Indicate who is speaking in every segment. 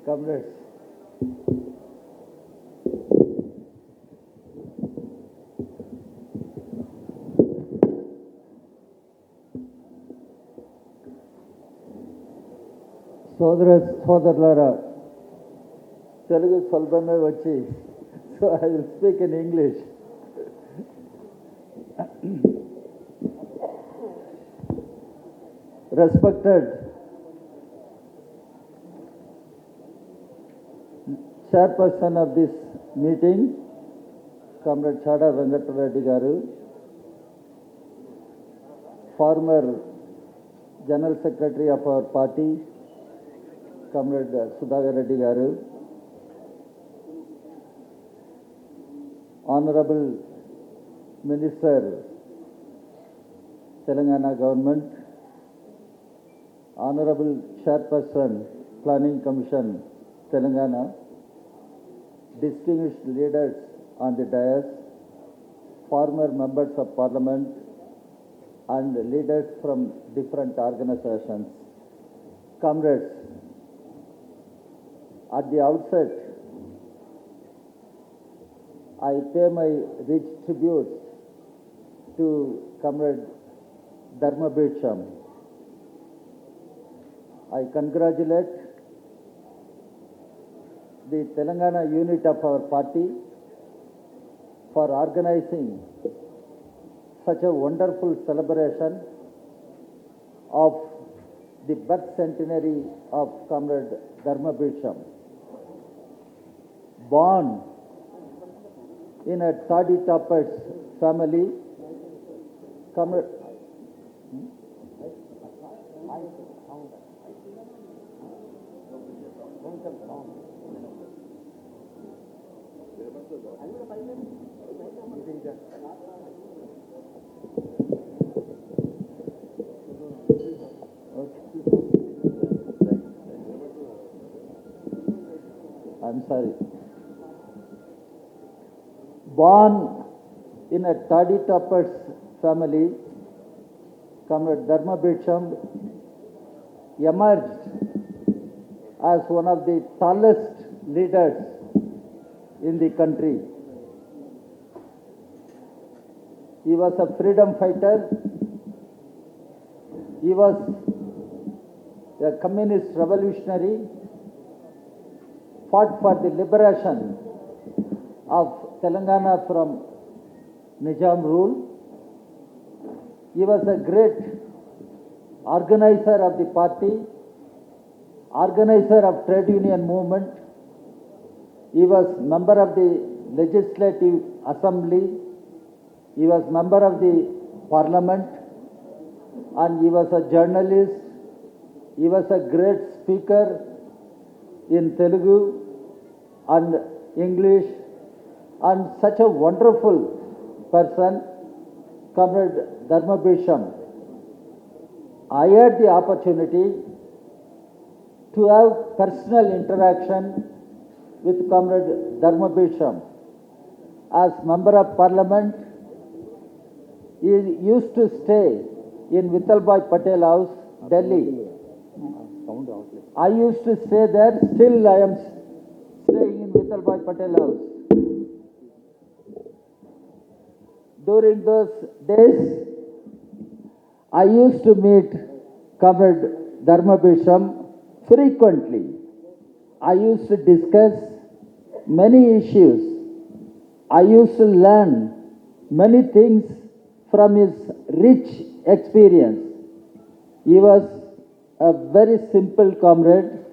Speaker 1: Comrades, సోదరులారా, తెలుగు స్వల్పమే వచ్చి, so I will speak in English. Respected chairperson of this meeting, Comrade Chada Venkata Reddy garu, former General Secretary of our party, Comrade Sudhagar Reddy garu, Honorable Minister, Telangana Government, Honorable Chairperson, Planning Commission, Telangana, distinguished leaders on the dais, former members of Parliament, and leaders from different organizations. Comrades, at the outset, I pay my rich tributes to Comrade Dharma Bhiksham. I congratulate the Telangana unit of our party for organizing such a wonderful celebration of the birth centenary of Comrade Dharma Bhiksham. Born in a toddy-toppers family, Comrade I'm sorry. Born in a toddy-toppers family, Comrade Dharma Bhiksham emerged as one of the tallest leaders in the country. He was a freedom fighter. He was a communist revolutionary, fought for the liberation of Telangana from Nizam rule. He was a great organizer of the party, organizer of trade union movement. He was member of the Legislative Assembly. He was member of the Parliament, and he was a journalist. He was a great speaker in Telugu and English, and such a wonderful person, Comrade Dharma Bhiksham. I had the opportunity to have personal interaction with Comrade Dharma Bhiksham. As Member of Parliament, he used to stay in Vithalbhai Patel House, Delhi. I used to stay there, still I am staying in Vithalbhai Patel House. During those days, I used to meet Comrade Dharma Bhiksham frequently. I used to discuss many issues. I used to learn many things from his rich experience. He was a very simple comrade,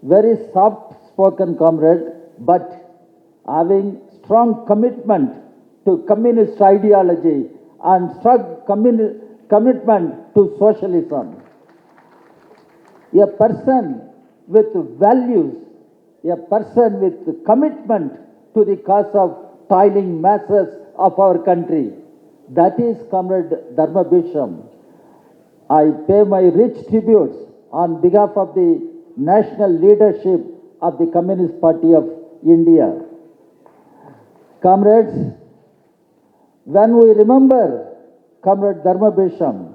Speaker 1: very soft-spoken comrade, but having strong commitment to communist ideology and strong commitment to socialism. A person with values, a person with commitment to the cause of toiling masses of our country. That is Comrade Dharma Bhiksham. I pay my rich tributes on behalf of the national leadership of the Communist Party of India. Comrades, when we remember Comrade Dharma Bhiksham,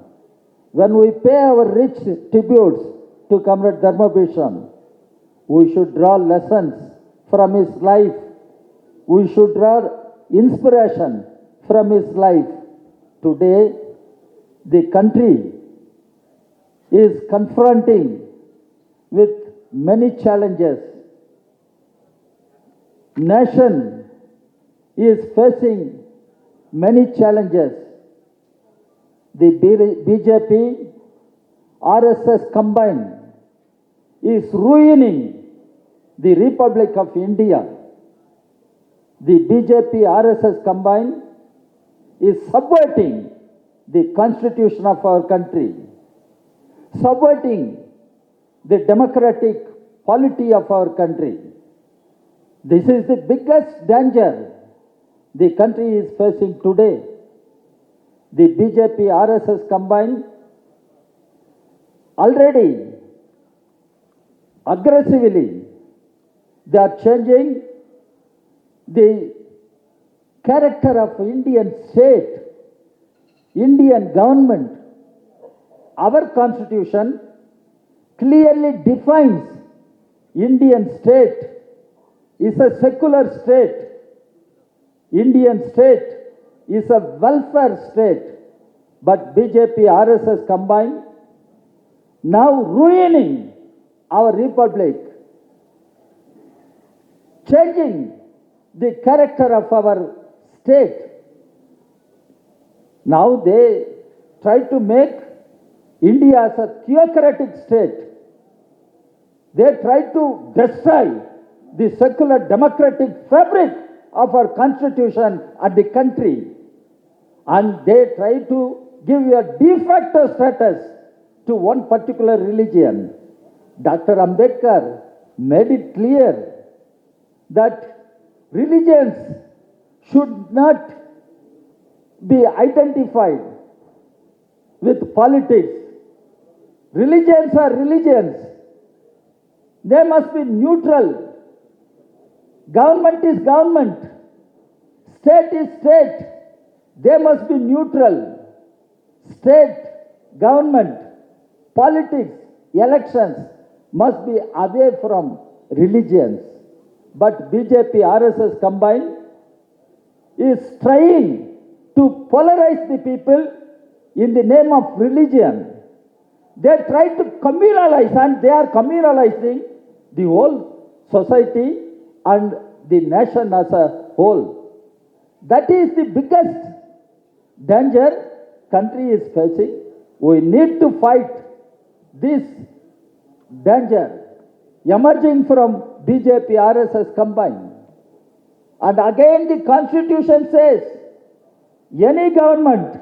Speaker 1: when we pay our rich tributes to Comrade Dharma Bhiksham, We should draw lessons from his life. We should draw inspiration from his life. Today, the country is confronting with many challenges. Nation is facing many challenges. The BJP, RSS combined is ruining the Republic of India. The BJP, RSS combined is subverting the constitution of our country, subverting the democratic polity of our country. This is the biggest danger the country is facing today. The BJP, RSS combined already aggressively they are changing the character of Indian state, Indian government. Our constitution clearly defines Indian state is a secular state. Indian state is a welfare state. But BJP, RSS combined now ruining our republic, changing the character of our state. Now they try to make India as a theocratic state. They try to destroy the secular democratic fabric of our constitution and the country. And they try to give a de facto status to one particular religion. Dr. Ambedkar made it clear that religions should not be identified with politics. Religions are religions. They must be neutral. Government is government. State is state. They must be neutral. State, government, politics, elections must be away from religions. But BJP, RSS combined is trying to polarize the people in the name of religion. They try to communalize, and they are communalizing the whole society and the nation as a whole. That is the biggest danger country is facing. We need to fight this danger emerging from BJP, RSS combined. And again the constitution says any government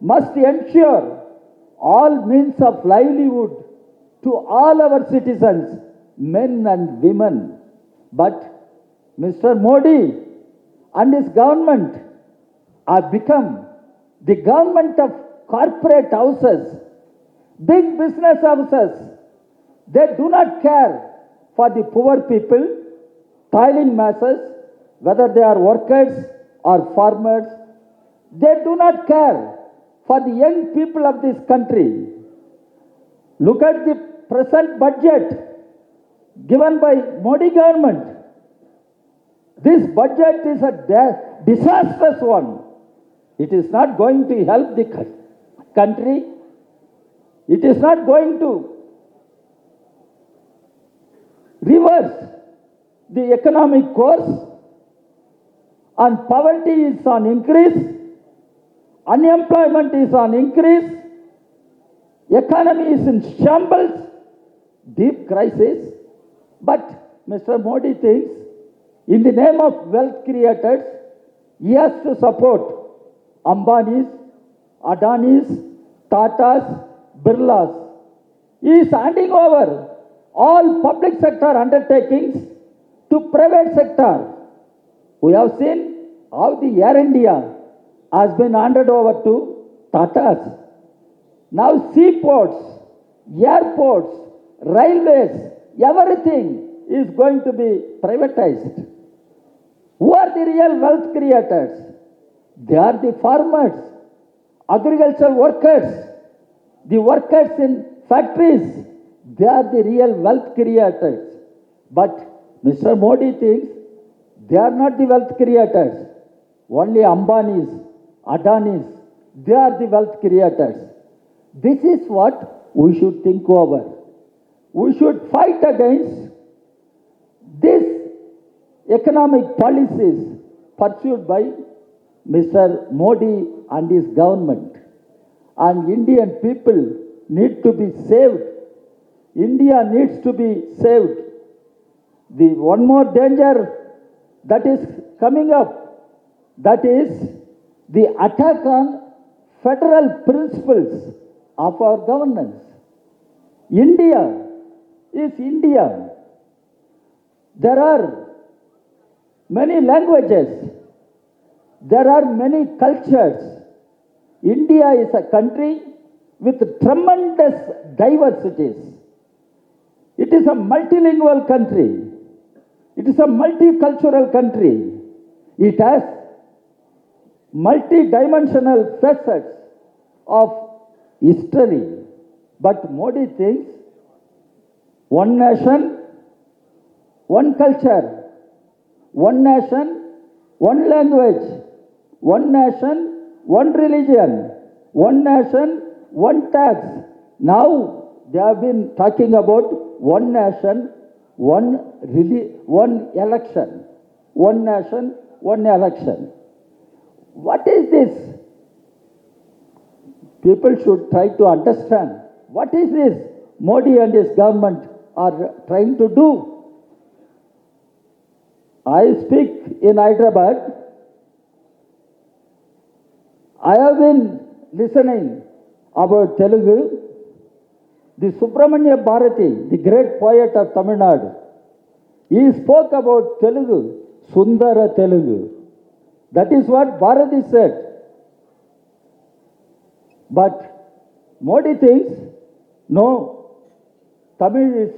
Speaker 1: must ensure all means of livelihood to all our citizens, men and women. But Mr. Modi and his government have become the government of corporate houses, big business houses. They do not care for the poor people, toiling masses, whether they are workers or farmers. They do not care for the young people of this country. Look at the present budget given by Modi government. This budget is a disastrous one. It is not going to help the country. It is not going to reverse the economic course, and poverty is on increase, unemployment is on increase, economy is in shambles, deep crisis. But Mr. Modi thinks in the name of wealth creators, he has to support Ambani's, Adani's, Tata's, Birla's. He is handing over all public sector undertakings to private sector. We have seen how the Air India has been handed over to Tata's. Now seaports, airports, railways, everything is going to be privatized. Who are the real wealth creators? They are the farmers, agricultural workers, the workers in factories. They are the real wealth creators. But Mr. Modi thinks they are not the wealth creators. Only Ambanis, Adanis, they are the wealth creators. This is what we should think over. We should fight against this economic policies pursued by Mr. Modi and his government. And Indian people need to be saved. India needs to be saved. The one more danger that is coming up, that is the attack on federal principles of our governance. India is India. There are many languages. There are many cultures. India is a country with tremendous diversities. It is a multilingual country. It is a multicultural country. It has multi-dimensional facets of history. But Modi thinks one nation, one culture, one nation, one language, one nation, one religion, one nation, one tax. Now they have been talking about one nation, one election. One nation, one election. What is this? People should try to understand. What is this Modi and his government are trying to do? I speak in Hyderabad. I have been listening about Telugu. The Subramanya Bharati, the great poet of Tamil Nadu, he spoke about Telugu, Sundara Telugu. That is what Bharati said. But Modi thinks, no, Tamil is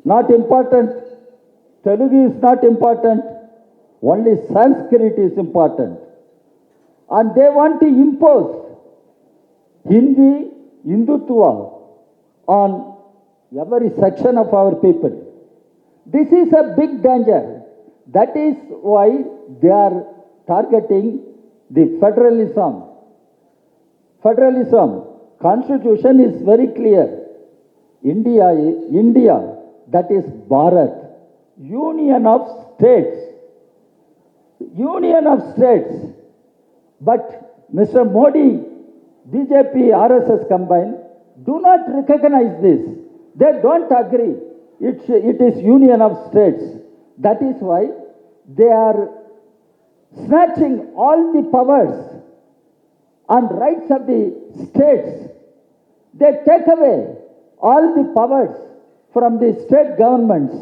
Speaker 1: not important, Telugu is not important, only Sanskrit is important. And they want to impose Hindi, Hindutva on every section of our people. This is a big danger. That is why they are targeting the federalism. Federalism. Constitution is very clear. India, that is Bharat. Union of states. Union of states. But Mr. Modi, BJP, RSS combined, do not recognize this. They don't agree. It is union of states. That is why they are snatching all the powers and rights of the states. They take away all the powers from the state governments,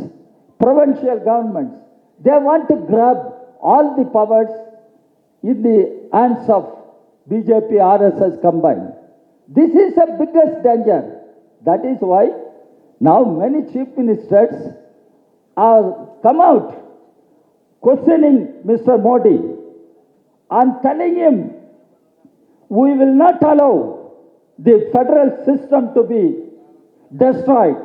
Speaker 1: provincial governments. They want to grab all the powers in the hands of BJP, RSS combined. This is the biggest danger. That is why now many chief ministers are come out questioning Mr. Modi and telling him, we will not allow the federal system to be destroyed.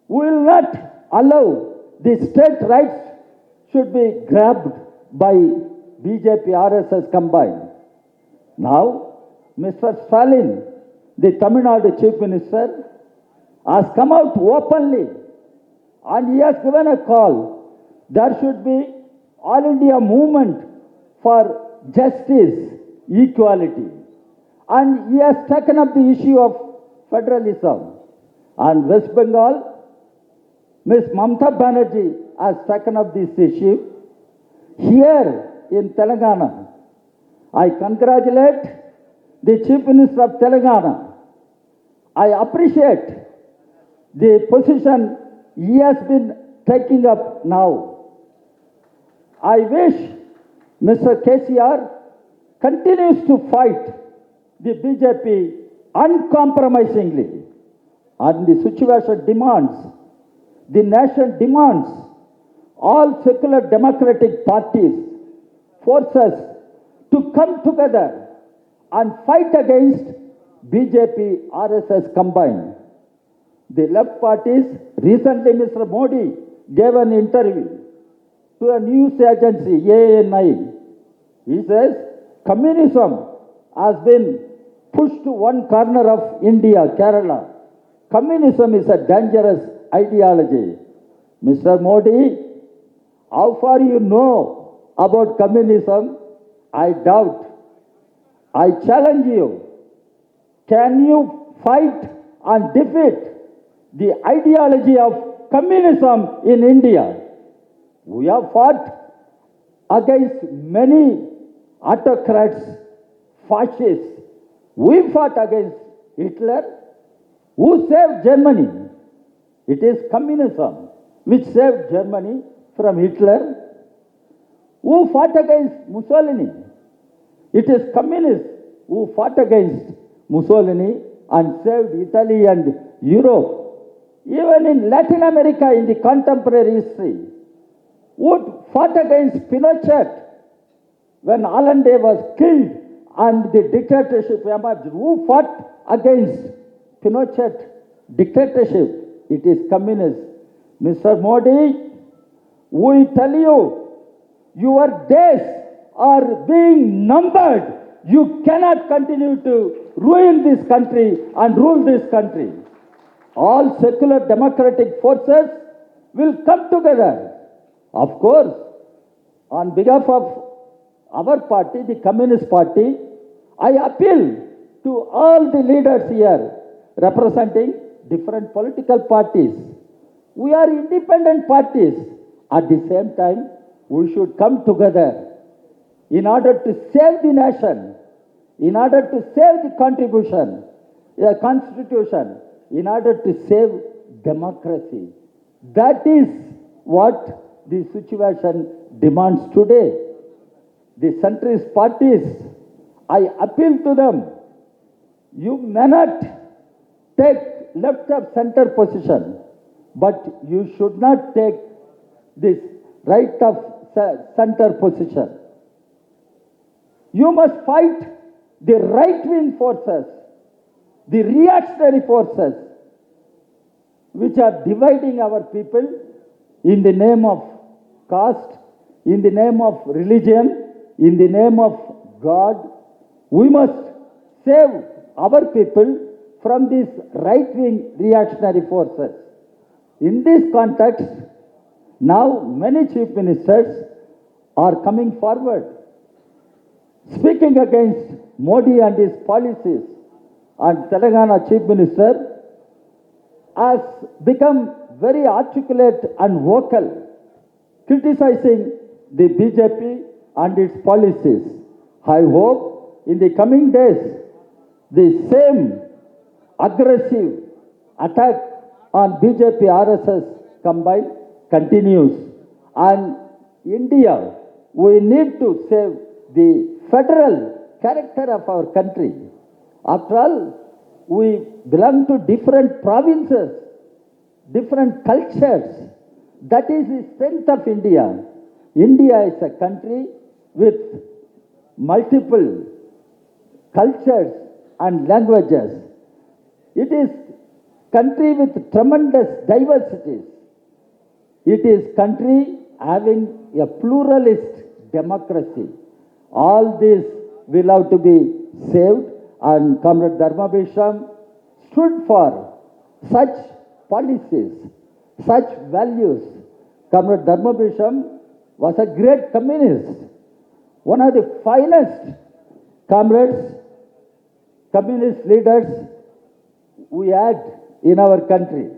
Speaker 1: We will not allow the state rights should be grabbed by BJP, RSS combined. Now, Mr. Stalin, the Tamil Nadu Chief Minister, has come out openly and he has given a call. There should be All India movement for justice, equality. And he has taken up the issue of federalism. And West Bengal, Ms. Mamata Banerjee has taken up this issue. Here in Telangana, I congratulate the Chief Minister of Telangana. I appreciate the position he has been taking up now. I wish Mr. KCR continues to fight the BJP uncompromisingly. And the situation demands, the nation demands all secular democratic parties, forces to come together and fight against BJP, RSS combined. The left parties, recently Mr. Modi gave an interview to a news agency, ANI. He says, communism has been pushed to one corner of India, Kerala. Communism is a dangerous ideology. Mr. Modi, how far you know about communism? I doubt. I challenge you. Can you fight and defeat the ideology of communism in India? We have fought against many autocrats, fascists. We fought against Hitler. Who saved Germany? It is communism which saved Germany from Hitler. Who fought against Mussolini? It is communists who fought against Mussolini and saved Italy and Europe. Even in Latin America, in the contemporary history, who fought against Pinochet when Allende was killed and the dictatorship emerged? Who fought against Pinochet dictatorship? It is communists. Mr. Modi, we tell you, your days are being numbered. You cannot continue to ruin this country and rule this country. All secular democratic forces will come together. Of course, on behalf of our party, the Communist Party, I appeal to all the leaders here representing different political parties. We are independent parties. At the same time, we should come together in order to save the nation, in order to save the constitution, in order to save democracy. That is what the situation demands today. The centrist parties, I appeal to them, you may not take left of center position, but you should not take this right of center position. You must fight the right-wing forces, the reactionary forces, which are dividing our people in the name of caste, in the name of religion, in the name of God. We must save our people from these right-wing reactionary forces. In this context, now many chief ministers are coming forward, speaking against Modi and his policies. And Telangana chief minister has become very articulate and vocal, criticizing the BJP and its policies. I hope in the coming days, the same aggressive attack on BJP RSS combined continues. And India, we need to save the federal character of our country. After all, we belong to different provinces, different cultures. That is the strength of India. India is a country with multiple cultures and languages. It is country with tremendous diversities. It is country having a pluralist democracy. All this will have to be saved, and Comrade Dharma Bhiksham stood for such policies, such values. Comrade Dharma Bhiksham was a great communist, one of the finest comrades, communist leaders we had in our country.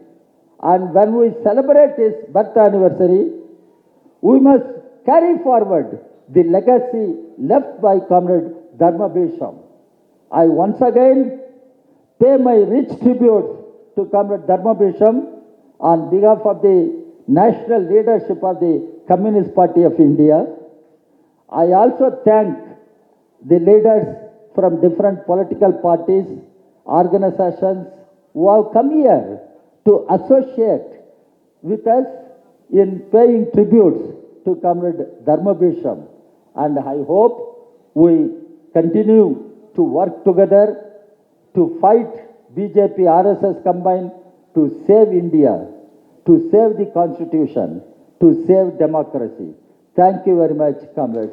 Speaker 1: And when we celebrate his birth anniversary, we must carry forward the legacy left by Comrade Dharma Bhiksham. I once again pay my rich tribute to Comrade Dharma Bhiksham on behalf of the national leadership of the Communist Party of India. I also thank the leaders from different political parties, organizations who have come here to associate with us in paying tributes to Comrade Dharma Bhiksham. And I hope we continue to work together to fight BJP, RSS combined to save India, to save the Constitution. to save democracy. Thank you very much, comrades.